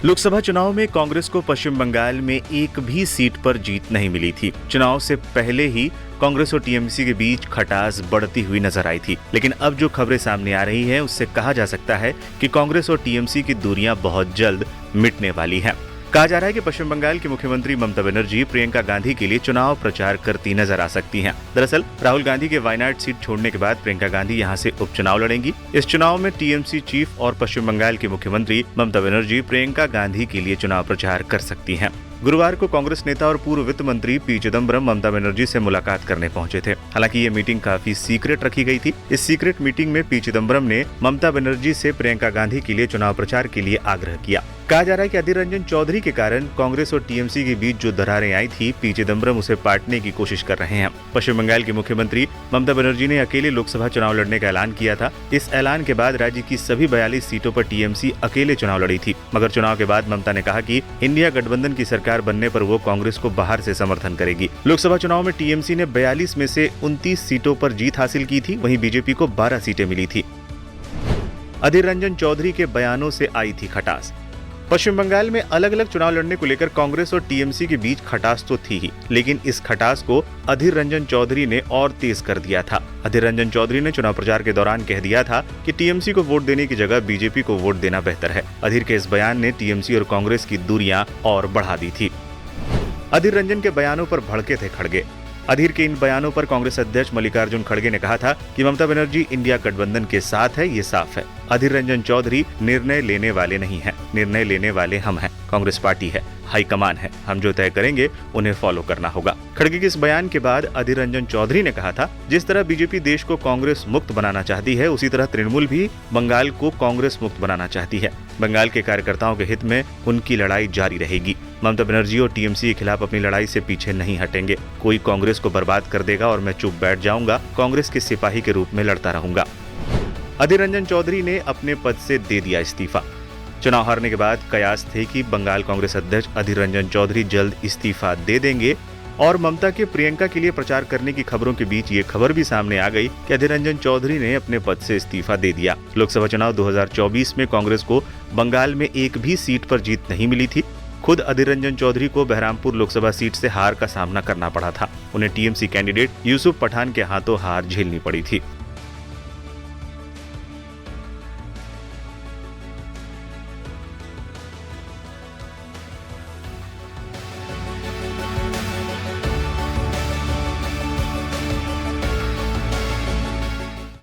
लोकसभा चुनाव में कांग्रेस को पश्चिम बंगाल में एक भी सीट पर जीत नहीं मिली थी। चुनाव से पहले ही कांग्रेस और टीएमसी के बीच खटास बढ़ती हुई नजर आई थी, लेकिन अब जो खबरें सामने आ रही हैं उससे कहा जा सकता है कि कांग्रेस और टीएमसी की दूरियां बहुत जल्द मिटने वाली हैं। कहा जा रहा है कि पश्चिम बंगाल की मुख्यमंत्री ममता बनर्जी प्रियंका गांधी के लिए चुनाव प्रचार करती नजर आ सकती हैं। दरअसल राहुल गांधी के वायनाड सीट छोड़ने के बाद प्रियंका गांधी यहां से उपचुनाव लड़ेंगी। इस चुनाव में टीएमसी चीफ और पश्चिम बंगाल की मुख्यमंत्री ममता बनर्जी प्रियंका गांधी के लिए चुनाव प्रचार कर सकती हैं। गुरुवार को कांग्रेस नेता और पूर्व वित्त मंत्री पी चिदम्बरम ममता बनर्जी से मुलाकात करने पहुंचे थे। हालांकि ये मीटिंग काफी सीक्रेट रखी गई थी। इस सीक्रेट मीटिंग में पी चिदम्बरम ने ममता बनर्जी से प्रियंका गांधी के लिए चुनाव प्रचार के लिए आग्रह किया। कहा जा रहा है कि अधीर रंजन चौधरी के कारण कांग्रेस और टीएमसी के बीच जो दरारें आई थी, पी चिदम्बरम उसे पाटने की कोशिश कर रहे हैं। पश्चिम बंगाल की मुख्यमंत्री ममता बनर्जी ने अकेले लोकसभा चुनाव लड़ने का ऐलान किया था। इस ऐलान के बाद राज्य की सभी 42 सीटों पर टीएमसी अकेले चुनाव लड़ी थी, मगर चुनाव के बाद ममता ने कहा कि इंडिया गठबंधन की सरकार बनने पर वो कांग्रेस को बाहर से समर्थन करेगी। लोकसभा चुनाव में टीएमसी ने 42 में से 29 सीटों पर जीत हासिल की थी, वहीं बीजेपी को 12 सीटें मिली थी। अधीर रंजन चौधरी के बयानों से आई थी खटास। पश्चिम बंगाल में अलग अलग चुनाव लड़ने को लेकर कांग्रेस और टीएमसी के बीच खटास तो थी ही, लेकिन इस खटास को अधीर रंजन चौधरी ने और तेज कर दिया था। अधीर रंजन चौधरी ने चुनाव प्रचार के दौरान कह दिया था कि टीएमसी को वोट देने की जगह बीजेपी को वोट देना बेहतर है। अधीर के इस बयान ने टीएमसी और कांग्रेस की दूरियां और बढ़ा दी थी। अधीर रंजन के बयानों पर भड़के थे खड़गे। अधीर के इन बयानों पर कांग्रेस अध्यक्ष मल्लिकार्जुन खड़गे ने कहा था कि ममता बनर्जी इंडिया गठबंधन के साथ है, ये साफ है। अधीर रंजन चौधरी निर्णय लेने वाले नहीं हैं, निर्णय लेने वाले हम हैं। कांग्रेस पार्टी है, हाईकमान है, हम जो तय करेंगे उन्हें फॉलो करना होगा। खड़गे के इस बयान के बाद अधीर रंजन चौधरी ने कहा था, जिस तरह बीजेपी देश को कांग्रेस मुक्त बनाना चाहती है, उसी तरह तृणमूल भी बंगाल को कांग्रेस मुक्त बनाना चाहती है। बंगाल के कार्यकर्ताओं के हित में उनकी लड़ाई जारी रहेगी। ममता बनर्जी और टीएमसी के खिलाफ अपनी लड़ाई से पीछे नहीं हटेंगे। कोई कांग्रेस को बर्बाद कर देगा और मैं चुप बैठ जाऊंगा, कांग्रेस के सिपाही के रूप में लड़ता रहूंगा। अधीर रंजन चौधरी ने अपने पद से दे दिया इस्तीफा। चुनाव हारने के बाद कयास थे कि बंगाल कांग्रेस अध्यक्ष अधीर रंजन चौधरी जल्द इस्तीफा दे देंगे और ममता के प्रियंका के लिए प्रचार करने की खबरों के बीच ये खबर भी सामने आ गई कि अधीर रंजन चौधरी ने अपने पद से इस्तीफा दे दिया। लोकसभा चुनाव 2024 में कांग्रेस को बंगाल में एक भी सीट पर जीत नहीं मिली थी। खुद अधीर रंजन चौधरी को बहरामपुर लोकसभा सीट से हार का सामना करना पड़ा था। उन्हें टीएमसी कैंडिडेट यूसुफ पठान के हाथों हार झेलनी पड़ी थी।